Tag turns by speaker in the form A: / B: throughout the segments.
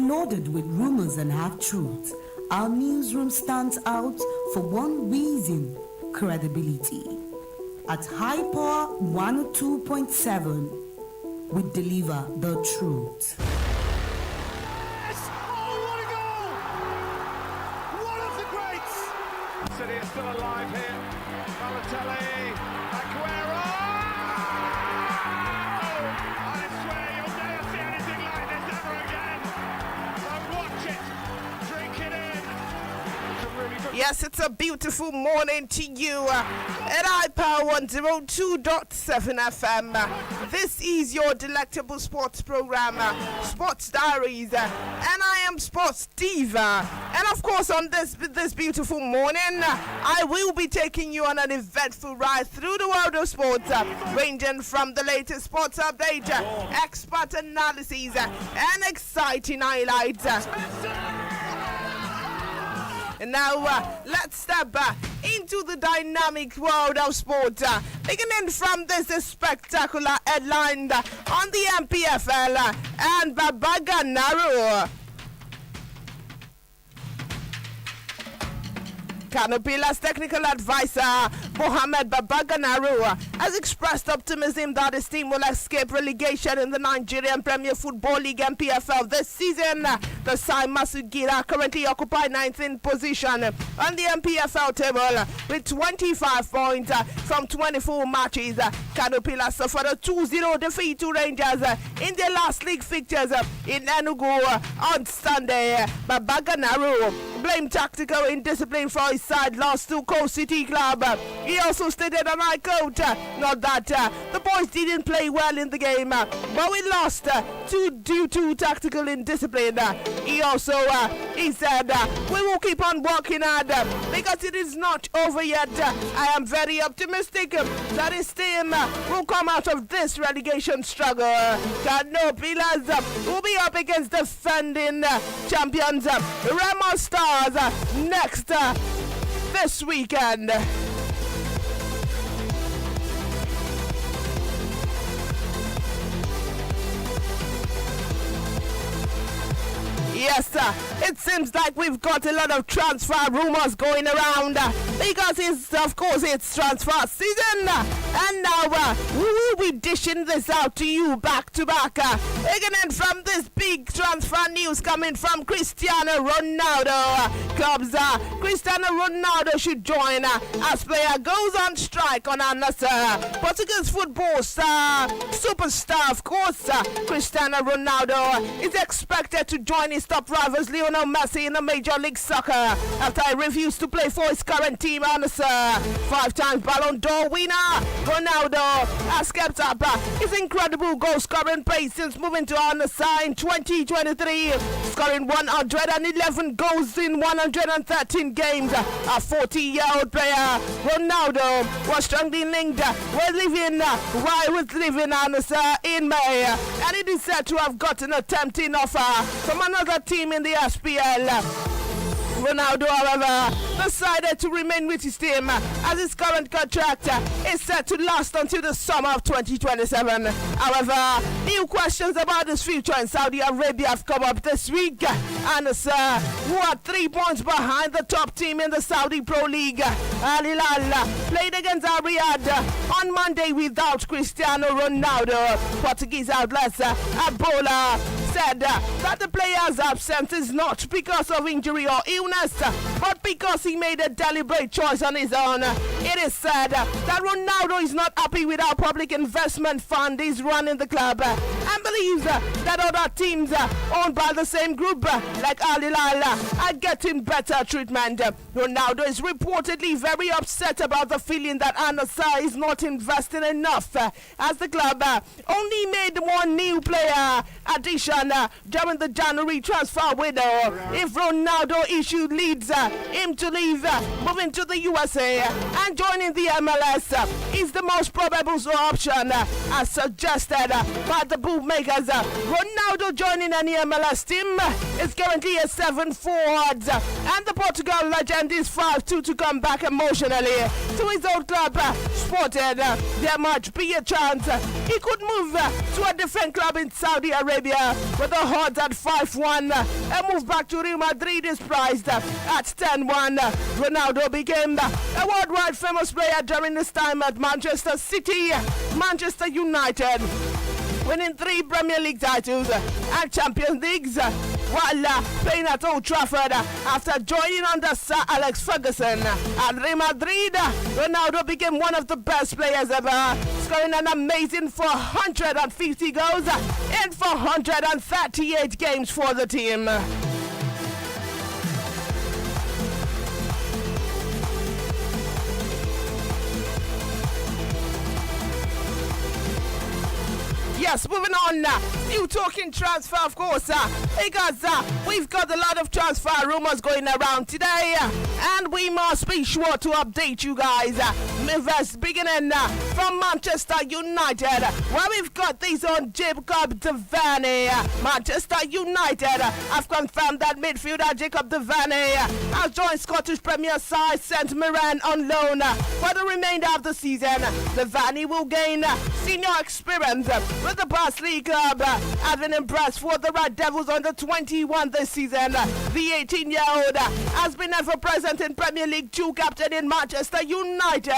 A: Loaded with rumors and half-truths, our newsroom stands out for one reason: credibility. At High Power 102.7, we deliver the truth.
B: Yes! Oh, what a goal! One of the greats! City is still alive here. Balotelli, Aguero! I swear you'll never see anything like this ever again. So watch it, drink it in. It's a really good...
C: Yes, it's a beautiful morning to you at iPower 102.7 FM. This is your delectable sports program, Sports Diaries, and I am Sports Diva. And of course, on this beautiful morning, I will be taking you on an eventful ride through the world of sports, ranging from the latest sports update, expert analyses, and exciting highlights. And now, let's step into the dynamic world of sport. Beginning from this spectacular headline on the MPFL and Babaganaru. Canopila's technical advisor, Mohamed Babaganaru, has expressed optimism that his team will escape relegation in the Nigerian Premier Football League MPFL this season. The side Masugira currently occupy 19th position on the MPFL table with 25 points from 24 matches. Canopila suffered a 2-0 defeat to Rangers in their last league fixtures in Enugu on Sunday. Babaganaru blamed tactical indiscipline for his side loss to Coast City Club. He also stated, and I quote, not that the boys didn't play well in the game, but we lost due to tactical indiscipline. He also he said, we will keep on working hard because it is not over yet. I am very optimistic that his team will come out of this relegation struggle. Canopilas will be up against defending champions Remo Stars next this weekend. Yes, it seems like we've got a lot of transfer rumors going around because it's transfer season, and now we will be dishing this out to you back to back. Beginning from this big transfer news coming from Cristiano Ronaldo. Clubs Cristiano Ronaldo should join as player goes on strike on Al-Nassr. Portuguese football superstar, of course, Cristiano Ronaldo is expected to join his top rivals Lionel Messi in the Major League Soccer after he refused to play for his current team, Al-Nassr. 5-time Ballon d'Or winner Ronaldo has kept up his incredible goal-scoring pace since moving to Al-Nassr in 2023, scoring 111 goals in 113 games. A 40-year-old player, Ronaldo was strongly linked with leaving Al-Nassr in May, and it is said to have gotten a tempting offer from another team in the SPL. Ronaldo, however, decided to remain with his team as his current contract is set to last until the summer of 2027. However, new questions about his future in Saudi Arabia have come up this week. Al-Nassr, who are 3 points behind the top team in the Saudi Pro League, Al Hilal, played against Al Riyadh on Monday without Cristiano Ronaldo. Portuguese outlets Abola said that the player's absence is not because of injury or illness, but because he made a deliberate choice on his own. It is said that Ronaldo is not happy with how public investment fund is running the club and believes that other teams owned by the same group, like Al Hilal, are getting better treatment. Ronaldo is reportedly very upset about the feeling that Al-Nassr is not investing enough, as the club only made one new player addition during the January transfer window. If Ronaldo issued leads him to leave, moving to the USA and joining the MLS is the most probable option, as suggested by the bookmakers. Ronaldo joining any MLS team is currently a 7 forwards, and the Portugal legend and this 5-2 to come back emotionally to his old club. Spotted there might be a chance he could move to a different club in Saudi Arabia, with the odds at 5-1. A move back to Real Madrid is priced at 10-1. Ronaldo became a worldwide famous player during his time at Manchester City, Manchester United, winning 3 Premier League titles and Champions Leagues while playing at Old Trafford after joining under Sir Alex Ferguson at Real Madrid. Ronaldo became one of the best players ever, scoring an amazing 450 goals in 438 games for the team. Yes, moving on. Still talking transfer, of course, because we've got a lot of transfer rumors going around today, and we must be sure to update you guys. First, beginning from Manchester United, where we've got these on Jacob Devaney. Manchester United have confirmed that midfielder Jacob Devaney has joined Scottish Premier side St Mirren on loan for the remainder of the season. Devaney will gain senior experience with the Barnsley club, having impressed for the Red Devils under 21 this season. The 18-year-old has been ever present in Premier League 2, captain in Manchester United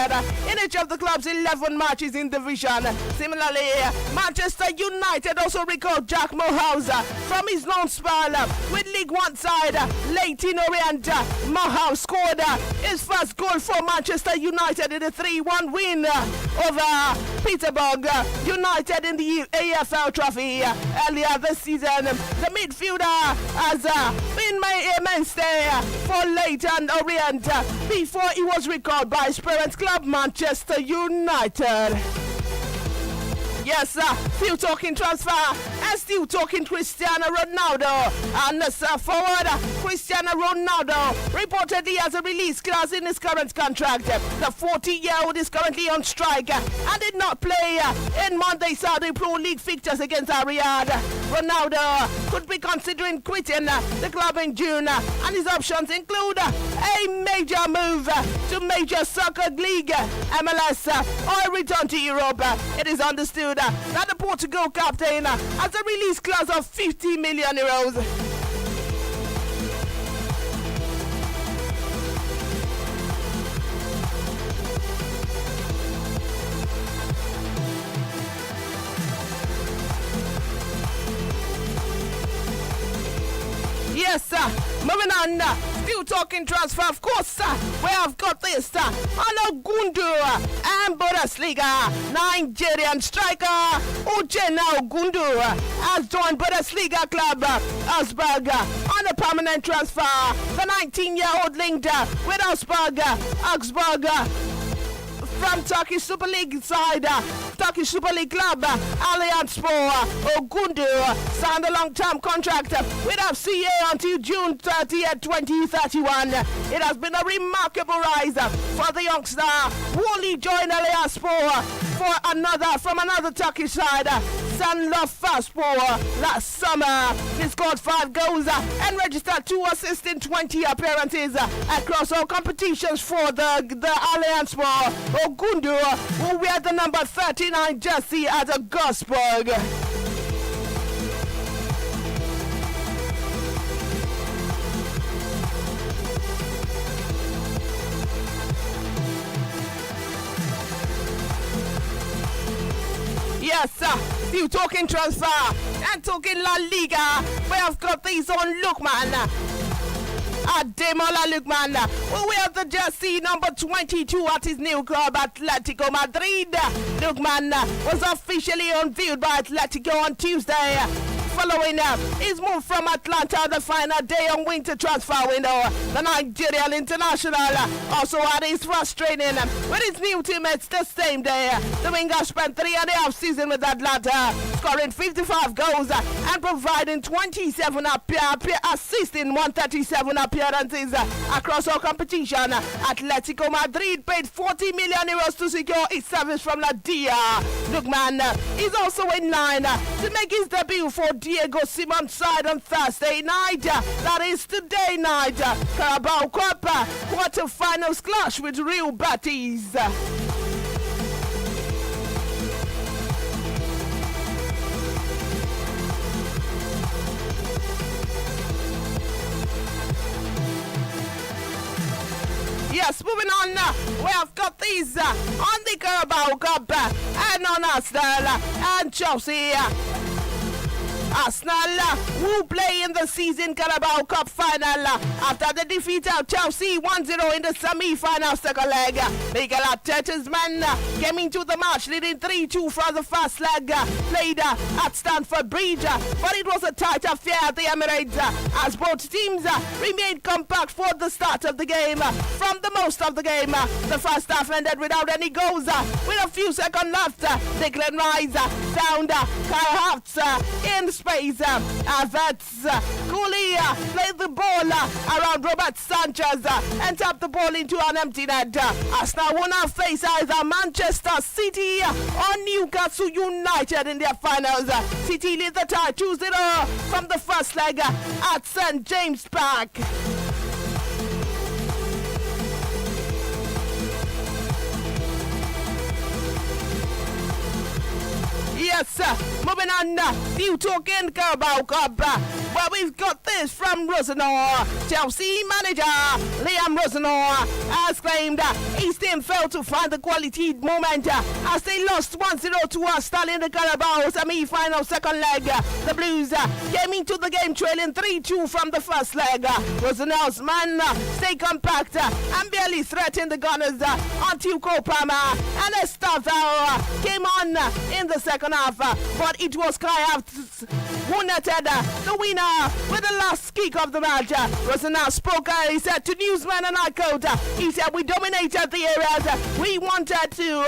C: in each of the club's 11 matches in division. Similarly, Manchester United also recalled Jack Morehouse from his loan spell with League One side Leyton Orient. Morehouse scored his first goal for Manchester United in a 3-1 win over Peterborough United in the AFL Trophy earlier this season. The midfielder has been a mainstay for Leyton Orient before he was recalled by his parents' club Manchester United. Yes, still talking transfer and still talking Cristiano Ronaldo. And forward, Cristiano Ronaldo reportedly has a release clause in his current contract. The 40-year-old is currently on strike and did not play in Monday's Saudi Pro League fixtures against Riyadh. Ronaldo could be considering quitting the club in June, and his options include a major move to Major Soccer League, MLS, or a return to Europe. It is understood that the Portugal captain has a release clause of 50 million euros. Yes, moving on, still talking transfer, of course, where I've got this, Gundu and Bundesliga. Nigerian striker Uchenna Gundu has joined Bundesliga club Augsburg on a permanent transfer. The 19-year-old linked with Augsburg from Turkish Super League side, Turkish Super League club Allianspor. Ogundu signed a long-term contract with FCA until June 30th, 2031. It has been a remarkable rise for the youngster who only joined Allianspor from another Turkish side, Sanlofspor, last summer. He scored 5 goals and registered 2 assists in 20 appearances across all competitions for the Allianspor. Ogundu will wear the number 39 jersey at Augsburg. Yes, still talking transfer and talking La Liga. We have got these on Lookman. Ademola Lookman will wear the jersey number 22 at his new club Atletico Madrid. Lookman was officially unveiled by Atletico on Tuesday, following his move from Atlanta the final day on winter transfer window. The Nigerian international also had his first training with his new teammates the same day. The winger spent 3.5 seasons with Atlanta, scoring 55 goals and providing 27 assists in 137 appearances across all competition. Atletico Madrid paid 40 million euros to secure his service from La Dia. Lookman is also in line to make his debut for Diego Simon's side on Thursday night. That is today night. Carabao Cup quarter-finals clash with Real Betis. Yes, moving on. We have got these on the Carabao Cup and on Arsenal and Chelsea. Arsenal will play in the season Carabao Cup final after the defeat of Chelsea 1-0 in the semi-final second leg. Mikel Arteta's men came into the match leading 3-2 from the first leg played at Stamford Bridge, but it was a tight affair at the Emirates as both teams remained compact for the start of the game. From the most of the game, the first half ended without any goals. With a few seconds left, Declan Rice found Kai Havertz in space. Havertz coolly played the ball around Robert Sanchez and tapped the ball into an empty net. Arsenal will now face either Manchester City or Newcastle United in their finals. City lead the tie 2-0 from the first leg at St James Park. Yes, moving on, you talking Carabao Cup. Well, we've got this from Rosenau. Chelsea manager Liam Rosenau has claimed his team failed to find the quality moment as they lost 1-0 to Arsenal in the Carabao semi-final second leg. The Blues came into the game trailing 3-2 from the first leg. Rosenau's man stayed compact and barely threatened the Gunners until Cole Palmer and Estevao came on in the second half, but it was Kai Havertz who netted the winner with the last kick of the match. Rosenau spoke, he said to newsmen, and I quote, he said, we dominated the areas we wanted to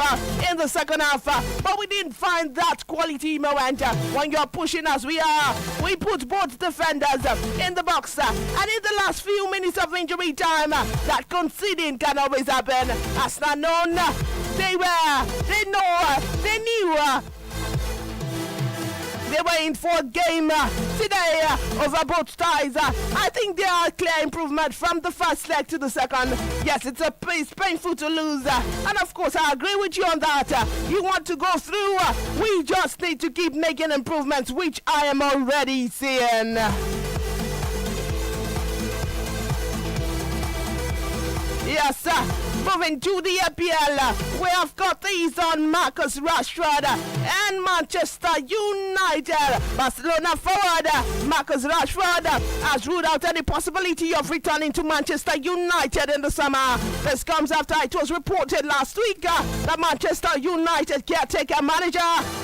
C: in the second half, but we didn't find that quality moment. When you're pushing as we are, we put both defenders in the box, and in the last few minutes of injury time, that conceding can always happen. As not known, they knew they were in for a game today over both ties. I think there are clear improvement from the first leg to the second. Yes, it's painful to lose. And of course, I agree with you on that. You want to go through. We just need to keep making improvements, which I am already seeing. Yes, moving to the EPL, we have got these on Marcus Rashford and Manchester United. Barcelona forward Marcus Rashford has ruled out any possibility of returning to Manchester United in the summer. This comes after it was reported last week that Manchester United caretaker manager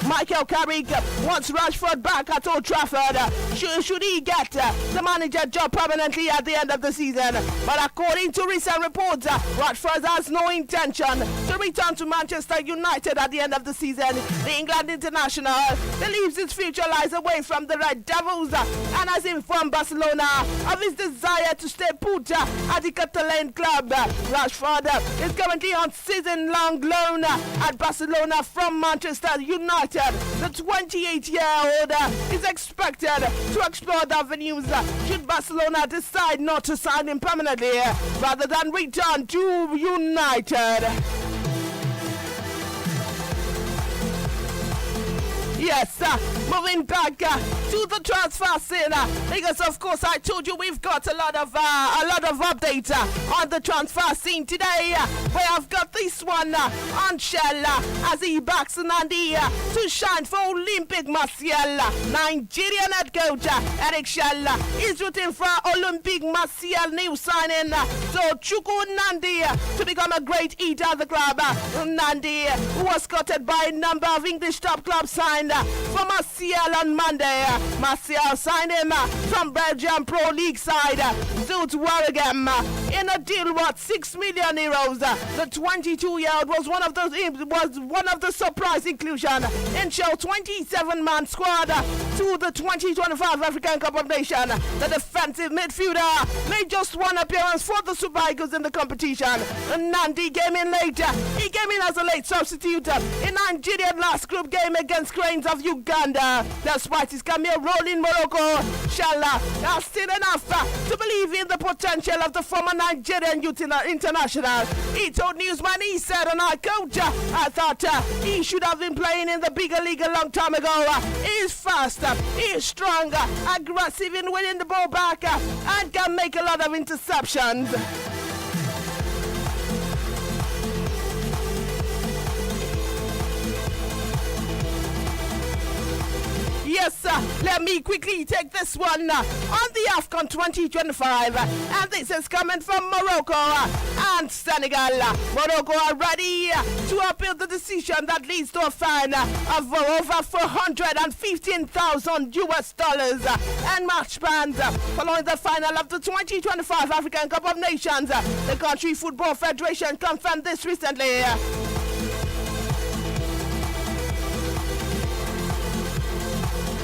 C: Michael Carrick wants Rashford back at Old Trafford should he get the manager job permanently at the end of the season. But according to recent reports, Rashford has no intention to return to Manchester United at the end of the season. The England international believes his future lies away from the Red Devils and has informed Barcelona of his desire to stay put at the Catalan club. Rashford is currently on season-long loan at Barcelona from Manchester United. The 28-year-old is expected to explore the avenues should Barcelona decide not to sign him permanently rather than return to United. Yes, moving back to the transfer scene because of course I told you we've got a lot of updates on the transfer scene today. We have got this one on Shell as he backs Nandi to shine for Olympic Marseille. Nigerian head coach Eric Shell is rooting for Olympic Marseille new signing so Chukwu Nandi to become a great eater at the club. Nandi, who was courted by a number of English top clubs, signed for Marseille on Monday. Marseille signed him from Belgium Pro League side Zoot Waregem in a deal worth €6 million. The 22-year-old was one of the surprise inclusion in Shell 27-man squad to the 2025 African Cup of Nations. The defensive midfielder made just one appearance for the Super Eagles in the competition. Nandi came in late. He came in as a late substitute in Nigeria's last group game against Cranes of Uganda. Despite his cameo role in Morocco, Shala are still enough to believe in the potential of the former Nigerian youth international. He told Newsman, he said, and I coach, I thought he should have been playing in the bigger league a long time ago. He's fast, he's strong, aggressive in winning the ball back, and can make a lot of interceptions. Yes, let me quickly take this one on the AFCON 2025. And this is coming from Morocco and Senegal. Morocco are ready to appeal the decision that leads to a fine of over $415,000 and match bans following the final of the 2025 African Cup of Nations. The country Football Federation confirmed this recently.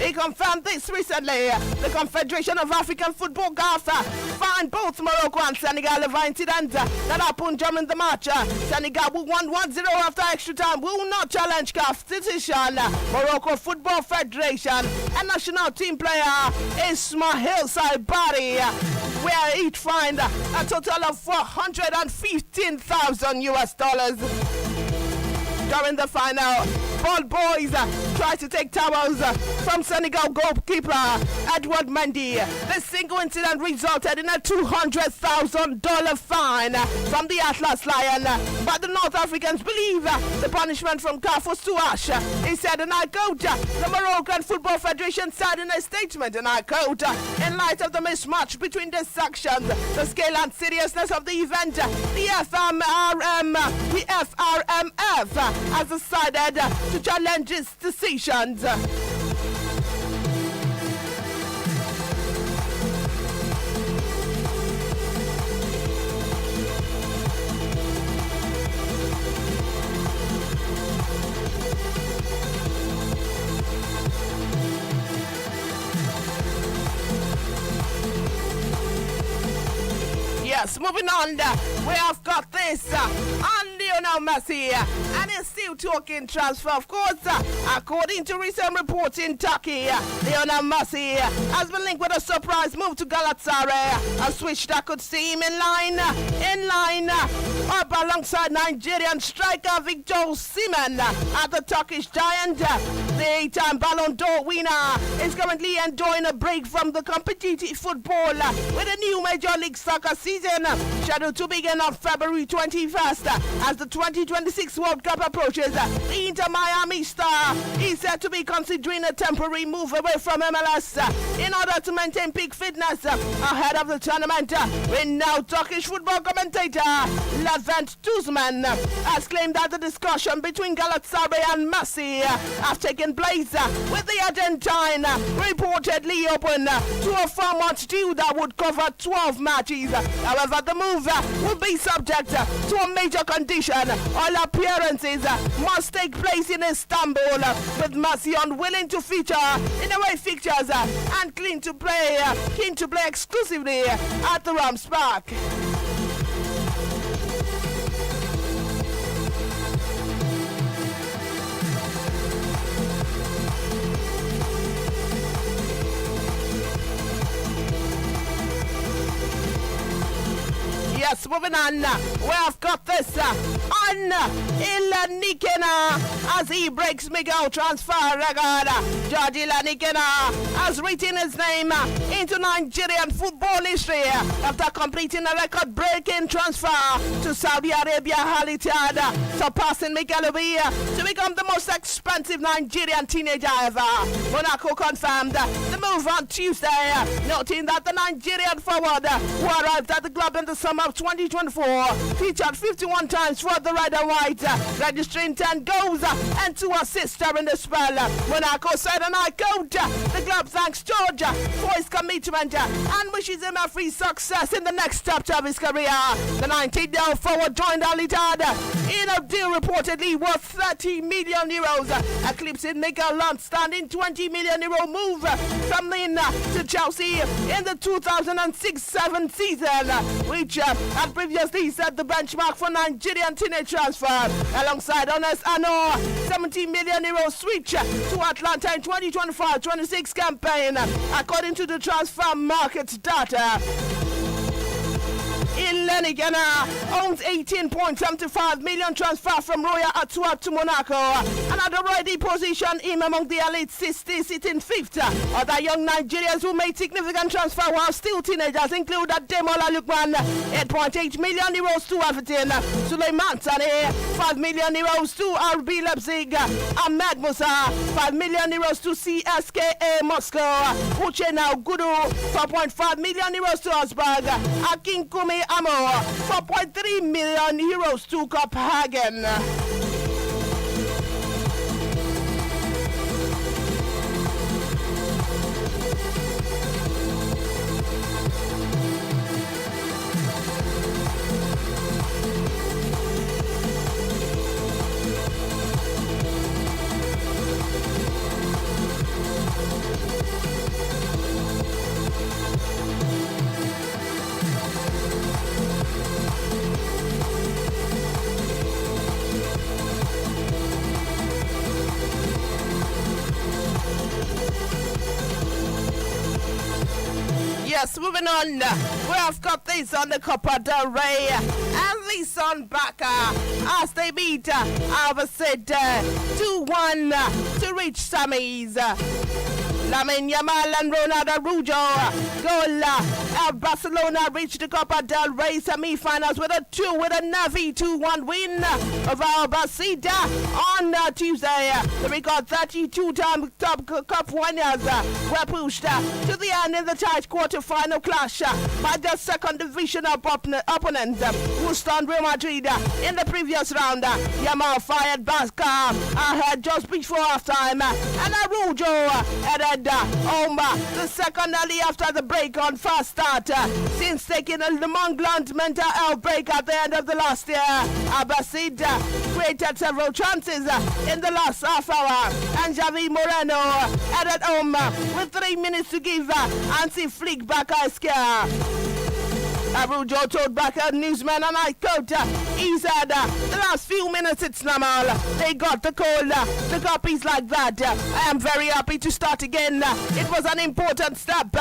C: He confirmed this recently. The Confederation of African Football CAF fined both Morocco and Senegal over incident that happened during the match. Senegal who won 1-0 after extra time will not challenge CAF's decision. Morocco Football Federation and national team player Ismail Saibari where each fined a total of $415,000 during the final. Ball boys tried to take towels from Senegal goalkeeper Edouard Mendy. This single incident resulted in a $200,000 fine from the Atlas Lion. But the North Africans believe the punishment from CAF was too harsh. He said, and I quote, the Moroccan Football Federation said in a statement, and I quote, in light of the mismatch between the sections, the scale and seriousness of the event, the FRMF has decided to challenge its decisions. Yes, moving on, we have got this on Lionel Messi, and he's still talking transfer, of course. According to recent reports in Turkey, Lionel Messi has been linked with a surprise move to Galatasaray, a switch that could see him in line up alongside Nigerian striker Victor Osimhen at the Turkish giant. The 8-time Ballon d'Or winner is currently enjoying a break from the competitive football with a new Major League Soccer season scheduled to begin on February 21st as the 2026 World Cup approaches. The Inter Miami star is said to be considering a temporary move away from MLS in order to maintain peak fitness ahead of the tournament. Renowned Turkish football commentator Levent Tuzman has claimed that the discussion between Galatasaray and Messi have taken place with the Argentine reportedly open to a 4-month deal that would cover 12 matches. However, the move will be subject to a major condition. All appearances must take place in Istanbul, with Messi unwilling to feature in away fixtures and keen to play exclusively at the Rams Park. Yes, moving on, we have got this on Ilanikena as he breaks Miguel transfer record. George Ilanikena has written his name into Nigerian football history after completing a record-breaking transfer to Saudi Arabia Al Ittihad, surpassing Miguel Obi to become the most expensive Nigerian teenager ever. Monaco confirmed the move on Tuesday, noting that the Nigerian forward who arrived at the club in the summer of 2024 featured 51 times for the red and white, registering 10 goals and 2 assists during the spell. Monaco said, and I quote, the club thanks George for his commitment and wishes him every success in the next chapter of his career. The 19-year-old forward joined Al Ittihad in a deal reportedly worth $30 million million euros, eclipsing Mikel Lund's standing 20 million euro move from Lille to Chelsea in the 2006-7 season, which had previously set the benchmark for Nigerian teenage transfer, alongside Honest Ano, 70 million euro switch to Atlanta in 2025-26 campaign, according to the transfer market data. Ilenigana owns 18.75 million transfer from Royal Atuap to Monaco, and had already positioned him among the elite 60, sitting fifth. Other young Nigerians who made significant transfer while still teenagers include Demola Lukman, 8.8 million euros to Everton, Suleiman Sane, 5 million euros to RB Leipzig, Ahmed Musa, 5 million euros to CSKA Moscow, Uchenau Gudu, 4.5 million euros to Augsburg, Akinkume Amo, 4.3 million euros to Copenhagen. Yes, moving on. We have got this on the Copa del Rey and this on Baka as they beat Albacete 2-1 to reach semis. Lamine Yamal and Ronaldo Araujo goal. Barcelona reached the Copa del Rey semi-finals with a Navi 2-1 win over Albacete on Tuesday. The record 32-time top cup winners were pushed to the end in the tight quarter-final clash by their second division opponent, who stunned Real Madrid in the previous round. Yamal fired Barca ahead just before halftime, and Araujo headed home the second early after the break on fast start, since taking a Le Mans mental health break at the end of the last year. Albacete created several chances in the last half hour, and Javi Moreno headed home with 3 minutes to give and see flick back a scare. Araujo told back a newsman, and I quote, he said, the last few minutes it's normal. They got the call, the copies like that. I am very happy to start again. It was an important step.